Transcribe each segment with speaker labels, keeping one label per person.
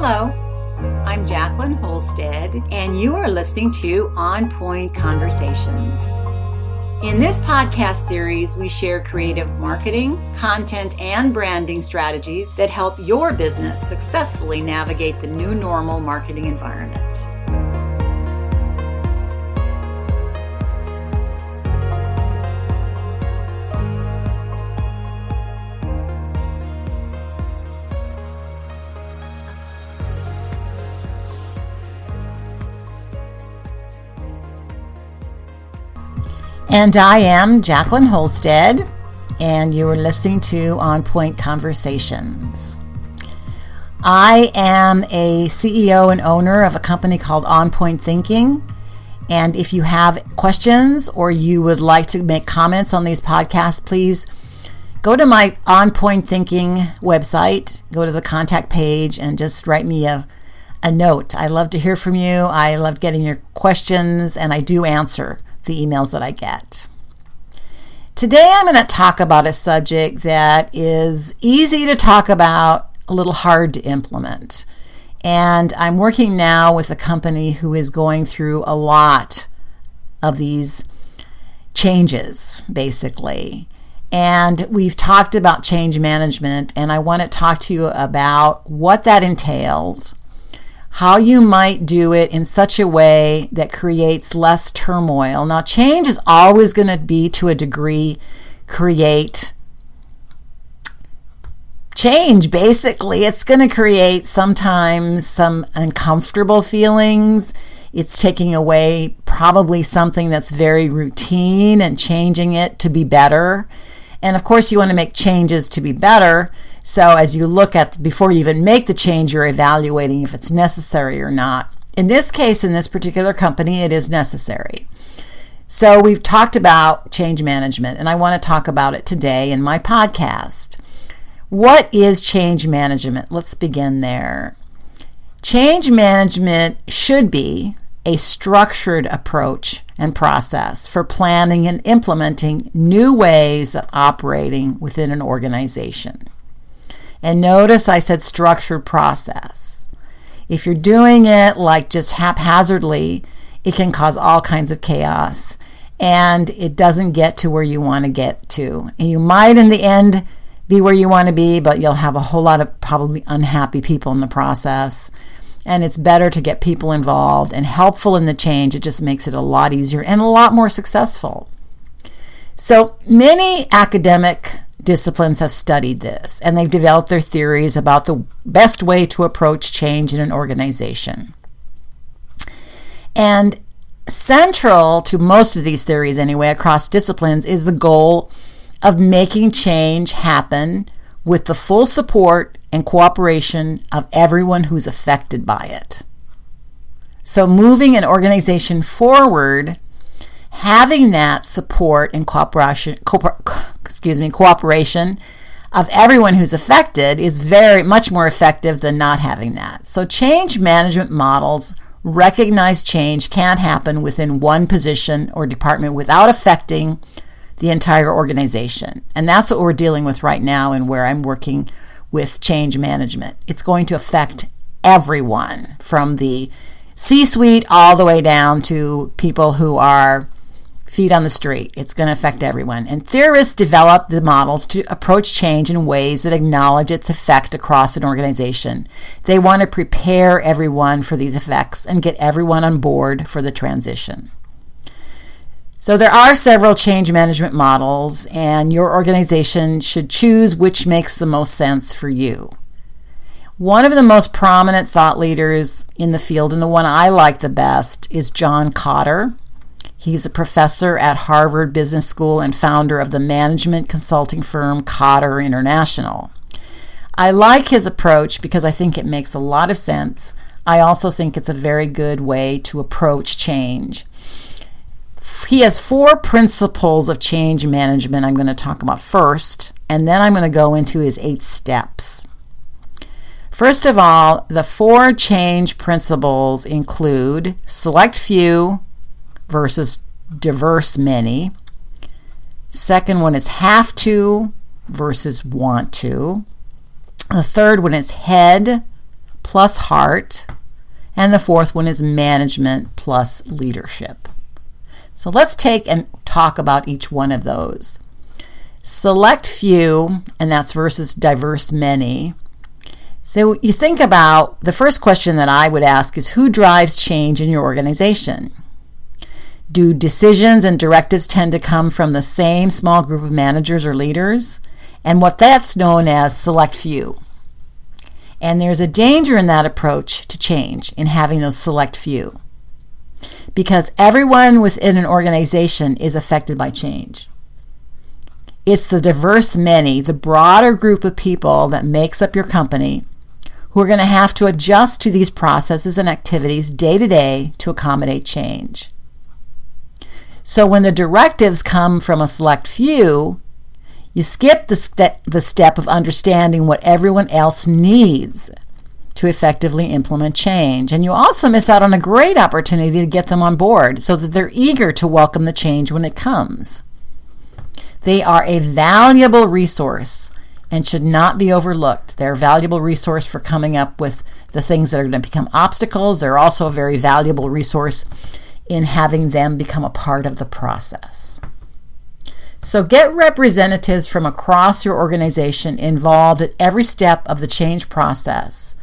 Speaker 1: Hello, I'm Jacqueline Holstead, and you are listening to On Point Conversations. In this podcast series, we share creative marketing, content, and branding strategies that help your business successfully navigate the new normal marketing environment. And I am Jacqueline Holstead, and you are listening to On Point Conversations. I am a CEO and owner of a company called On Point Thinking, and if you have questions or you would like to make comments on these podcasts, please go to my On Point Thinking website, go to the contact page, and just write me a note. I love to hear from you. I love getting your questions, and I do answer the emails that I get. Today I'm going to talk about a subject that is easy to talk about, a little hard to implement. And I'm working now with a company who is going through a lot of these changes, basically. And we've talked about change management, and I want to talk to you about what that entails, how you might do it in such a way that creates less turmoil. Now, change is always going to be, to a degree, create change, basically. It's going to create sometimes some uncomfortable feelings. It's taking away probably something that's very routine and changing it to be better. And of course, you want to make changes to be better. So as you look at, before you even make the change, you're evaluating if it's necessary or not. In this case, in this particular company, it is necessary. So we've talked about change management, and I want to talk about it today in my podcast. What is change management? Let's begin there. Change management should be a structured approach and process for planning and implementing new ways of operating within an organization. And notice I said structured process. If you're doing it like just haphazardly, it can cause all kinds of chaos, and it doesn't get to where you want to get to. And you might in the end be where you want to be, but you'll have a whole lot of probably unhappy people in the process. And it's better to get people involved and helpful in the change. It just makes it a lot easier and a lot more successful. So many academic disciplines have studied this, and they've developed their theories about the best way to approach change in an organization. And central to most of these theories, anyway, across disciplines, is the goal of making change happen with the full support and cooperation of everyone who's affected by it. So moving an organization forward, having that support and cooperation of everyone who's affected is very much more effective than not having that. So change management models recognize change can't happen within one position or department without affecting the entire organization. And that's what we're dealing with right now and where I'm working with change management. It's going to affect everyone from the C-suite all the way down to people who are feet on the street. It's going to affect everyone. And theorists develop the models to approach change in ways that acknowledge its effect across an organization. They want to prepare everyone for these effects and get everyone on board for the transition. So there are several change management models, and your organization should choose which makes the most sense for you. One of the most prominent thought leaders in the field, and the one I like the best, is John Kotter. He's a professor at Harvard Business School and founder of the management consulting firm Kotter International. I like his approach because I think it makes a lot of sense. I also think it's a very good way to approach change. He has 4 principles of change management I'm going to talk about first, and then I'm going to go into his 8 steps. First of all, the 4 change principles include select few versus diverse many. Second one is have to versus want to. The third one is head, plus heart. And the fourth one is management plus leadership. So let's take and talk about each one of those. Select few, and that's versus diverse many. So you think about, the first question that I would ask is, who drives change in your organization? Do decisions and directives tend to come from the same small group of managers or leaders? And what that's known as select few. And there's a danger in that approach to change, in having those select few. Because everyone within an organization is affected by change. It's the diverse many, the broader group of people that makes up your company, who are going to have to adjust to these processes and activities day to day to accommodate change. So when the directives come from a select few, you skip the step of understanding what everyone else needs to effectively implement change. And you also miss out on a great opportunity to get them on board so that they're eager to welcome the change when it comes. They are a valuable resource and should not be overlooked. They're a valuable resource for coming up with the things that are going to become obstacles. They're also a very valuable resource in having them become a part of the process. So get representatives from across your organization involved at every step of the change process,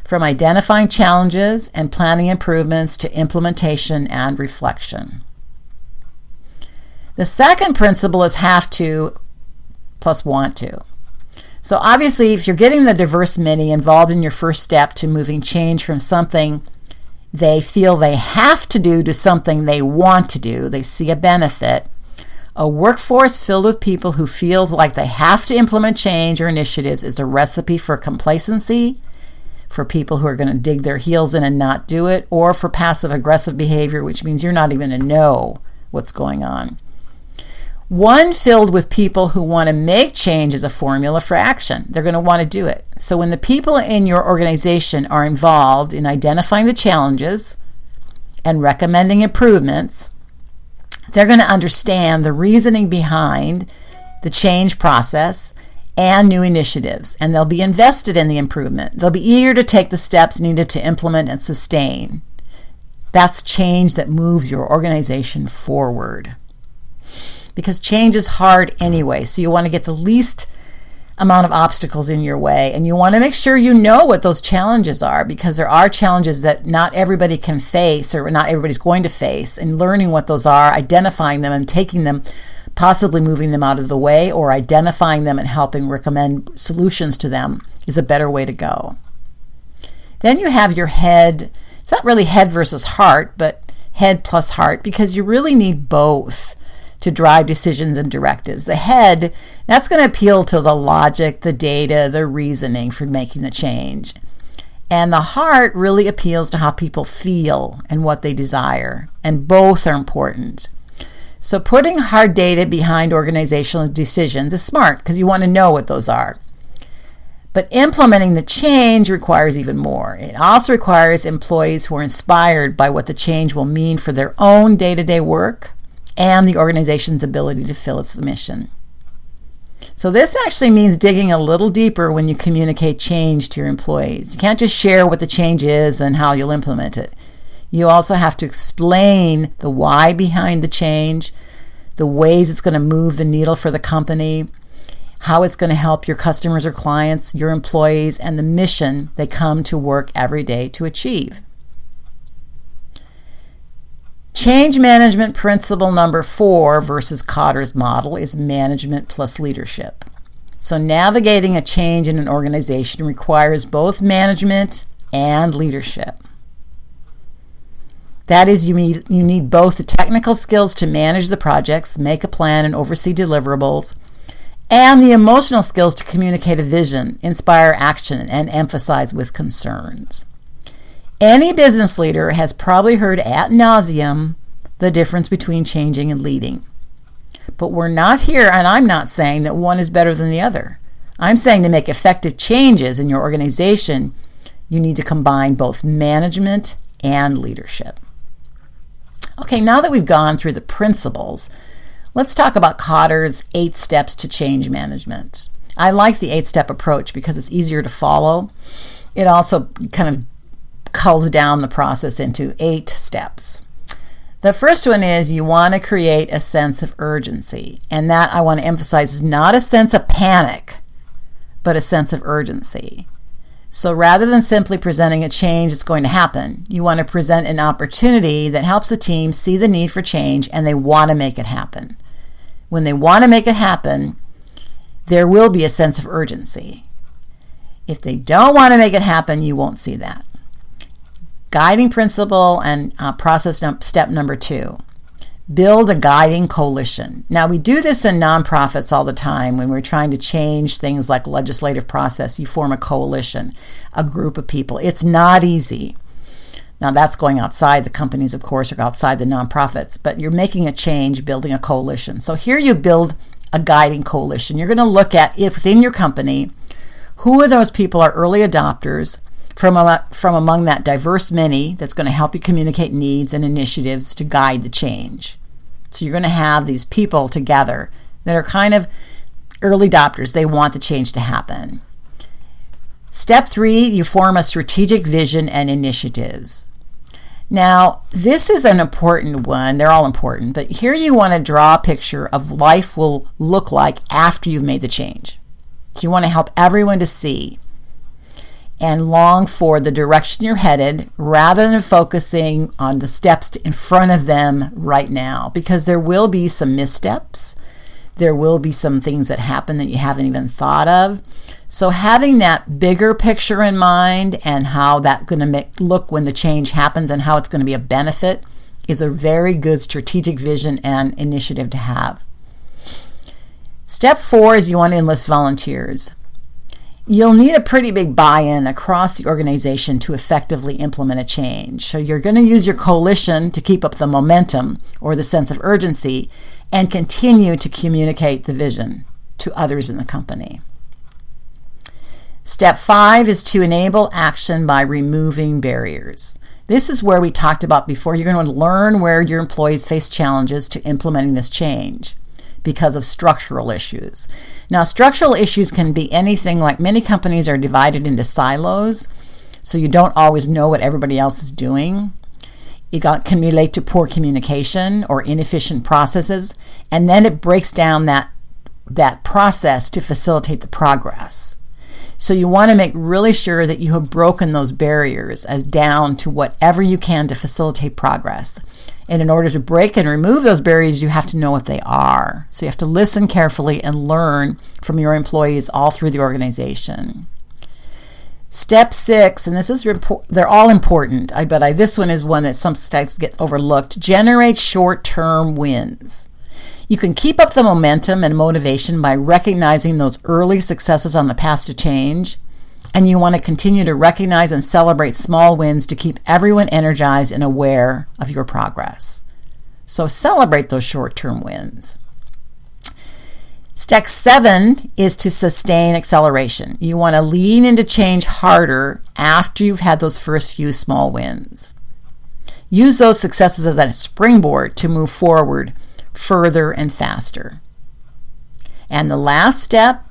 Speaker 1: from identifying challenges and planning improvements to implementation and reflection. The second principle is have to plus want to. So obviously, if you're getting the diverse many involved in your first step to moving change from something they feel they have to do to something they want to do, they see a benefit. A workforce filled with people who feels like they have to implement change or initiatives is a recipe for complacency, for people who are going to dig their heels in and not do it, or for passive-aggressive behavior, which means you're not even going to know what's going on. One filled with people who want to make change is a formula for action. They're going to want to do it. So when the people in your organization are involved in identifying the challenges and recommending improvements, they're going to understand the reasoning behind the change process and new initiatives, and they'll be invested in the improvement. They'll be eager to take the steps needed to implement and sustain. That's change that moves your organization forward. Because change is hard anyway, so you want to get the least amount of obstacles in your way, and you want to make sure you know what those challenges are, because there are challenges that not everybody can face, or not everybody's going to face, and learning what those are, identifying them and taking them, possibly moving them out of the way, or identifying them and helping recommend solutions to them is a better way to go. Then you have your head. It's not really head versus heart, but head plus heart, because you really need both to drive decisions and directives. The head, that's going to appeal to the logic, the data, the reasoning for making the change. And the heart really appeals to how people feel and what they desire. And both are important. So putting hard data behind organizational decisions is smart, because you want to know what those are. But implementing the change requires even more. It also requires employees who are inspired by what the change will mean for their own day-to-day work and the organization's ability to fill its mission. So this actually means digging a little deeper when you communicate change to your employees. You can't just share what the change is and how you'll implement it. You also have to explain the why behind the change, the ways it's going to move the needle for the company, how it's going to help your customers or clients, your employees, and the mission they come to work every day to achieve. Change management principle number 4 versus Kotter's model is management plus leadership. So navigating a change in an organization requires both management and leadership. That is, you need both the technical skills to manage the projects, make a plan, and oversee deliverables, and the emotional skills to communicate a vision, inspire action, and emphasize with concerns. Any business leader has probably heard ad nauseum the difference between changing and leading. But we're not here, and I'm not saying that one is better than the other. I'm saying to make effective changes in your organization, you need to combine both management and leadership. Okay, now that we've gone through the principles, let's talk about Kotter's 8 steps to change management. I like the 8-step approach because it's easier to follow. it also kind of culls down the process into 8 steps. The first one is you want to create a sense of urgency. And that, I want to emphasize, is not a sense of panic, but a sense of urgency. So rather than simply presenting a change that's going to happen, you want to present an opportunity that helps the team see the need for change and they want to make it happen. When they want to make it happen, there will be a sense of urgency. If they don't want to make it happen, you won't see that. Guiding principle and process step number 2. Build a guiding coalition. Now, we do this in nonprofits all the time when we're trying to change things like legislative process. You form a coalition, a group of people. It's not easy. Now, that's going outside the companies, of course, or outside the nonprofits, but you're making a change, building a coalition. So here you build a guiding coalition. You're going to look at, if within your company, who of those people are early adopters from among that diverse many that's going to help you communicate needs and initiatives to guide the change. So you're going to have these people together that are kind of early adopters. They want the change to happen. Step 3, you form a strategic vision and initiatives. Now, this is an important one. They're all important, but here you want to draw a picture of what life will look like after you've made the change. So you want to help everyone to see and long for the direction you're headed rather than focusing on the steps in front of them right now, because there will be some missteps. There will be some things that happen that you haven't even thought of. So having that bigger picture in mind and how that's going to look when the change happens and how it's going to be a benefit is a very good strategic vision and initiative to have. Step 4 is you want to enlist volunteers. You'll need a pretty big buy-in across the organization to effectively implement a change. So you're going to use your coalition to keep up the momentum or the sense of urgency and continue to communicate the vision to others in the company. Step 5 is to enable action by removing barriers. This is where we talked about before. You're going to learn where your employees face challenges to implementing this change because of structural issues. Now, structural issues can be anything like many companies are divided into silos, so you don't always know what everybody else is doing. It can relate to poor communication or inefficient processes, and then it breaks down that process to facilitate the progress. So you want to make really sure that you have broken those barriers as down to whatever you can to facilitate progress. And in order to break and remove those barriers, you have to know what they are. So you have to listen carefully and learn from your employees all through the organization. Step 6, and they're all important, but this one is one that sometimes gets overlooked. Generate short-term wins. You can keep up the momentum and motivation by recognizing those early successes on the path to change, and you want to continue to recognize and celebrate small wins to keep everyone energized and aware of your progress. So celebrate those short-term wins. Step 7 is to sustain acceleration. You want to lean into change harder after you've had those first few small wins. Use those successes as a springboard to move forward further and faster. And the last step,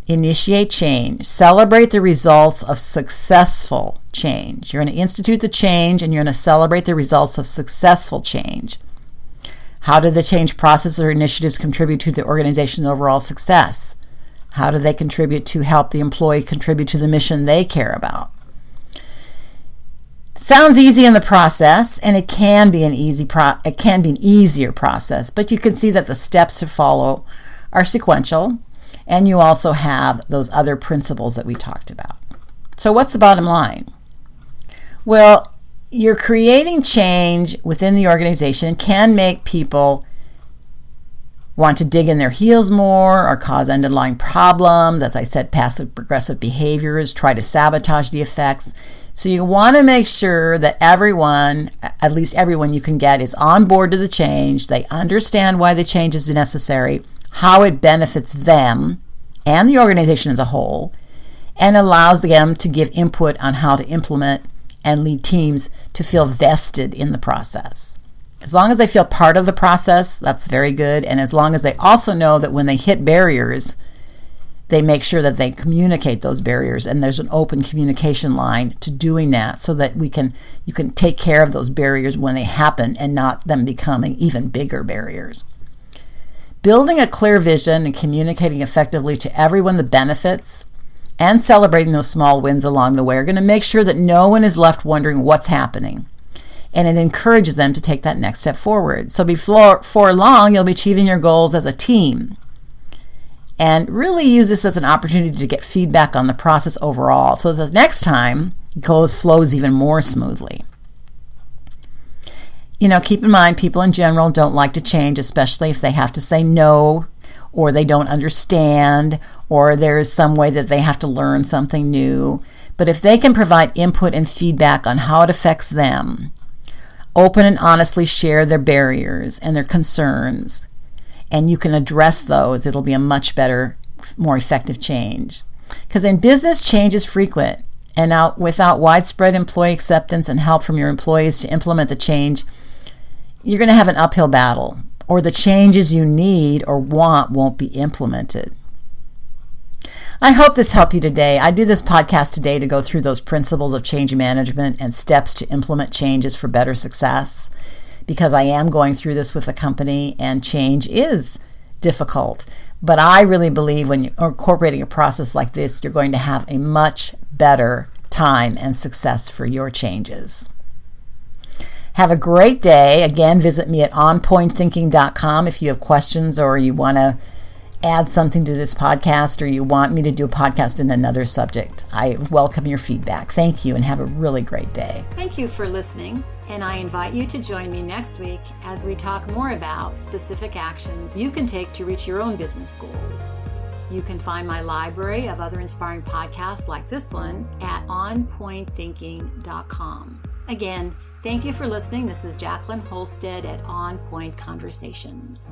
Speaker 1: initiate change. Celebrate the results of successful change. You're going to institute the change and you're going to celebrate the results of successful change. How do the change process or initiatives contribute to the organization's overall success? How do they contribute to help the employee contribute to the mission they care about? It sounds easy in the process, and it can be an easier process, but you can see that the steps to follow are sequential, and you also have those other principles that we talked about. So what's the bottom line? Well, you're creating change within the organization can make people want to dig in their heels more or cause underlying problems. As I said, passive-aggressive behaviors, try to sabotage the effects. So you want to make sure that everyone, at least everyone you can get, is on board to the change. They understand why the change is necessary, how it benefits them and the organization as a whole, and allows them to give input on how to implement and lead teams to feel vested in the process. As long as they feel part of the process, that's very good. And as long as they also know that when they hit barriers, they make sure that they communicate those barriers, and there's an open communication line to doing that, so that you can take care of those barriers when they happen and not them becoming even bigger barriers. Building a clear vision and communicating effectively to everyone the benefits and celebrating those small wins along the way are going to make sure that no one is left wondering what's happening. And it encourages them to take that next step forward. So before long, you'll be achieving your goals as a team. And really use this as an opportunity to get feedback on the process overall, so that the next time it flows even more smoothly. Keep in mind, people in general don't like to change, especially if they have to say no, or they don't understand, or there's some way that they have to learn something new. But if they can provide input and feedback on how it affects them, open and honestly share their barriers and their concerns, and you can address those, it'll be a much better, more effective change. Because in business, change is frequent, and without widespread employee acceptance and help from your employees to implement the change, you're going to have an uphill battle, or the changes you need or want won't be implemented. I hope this helped you today. I do this podcast today to go through those principles of change management and steps to implement changes for better success, because I am going through this with a company, and change is difficult. But I really believe when you're incorporating a process like this, you're going to have a much better time and success for your changes. Have a great day. Again, visit me at onpointthinking.com if you have questions, or you want to add something to this podcast, or you want me to do a podcast in another subject. I welcome your feedback. Thank you, and have a really great day.
Speaker 2: Thank you for listening, and I invite you to join me next week as we talk more about specific actions you can take to reach your own business goals. You can find my library of other inspiring podcasts like this one at onpointthinking.com. Again, thank you for listening. This is Jacqueline Holstead at On Point Conversations.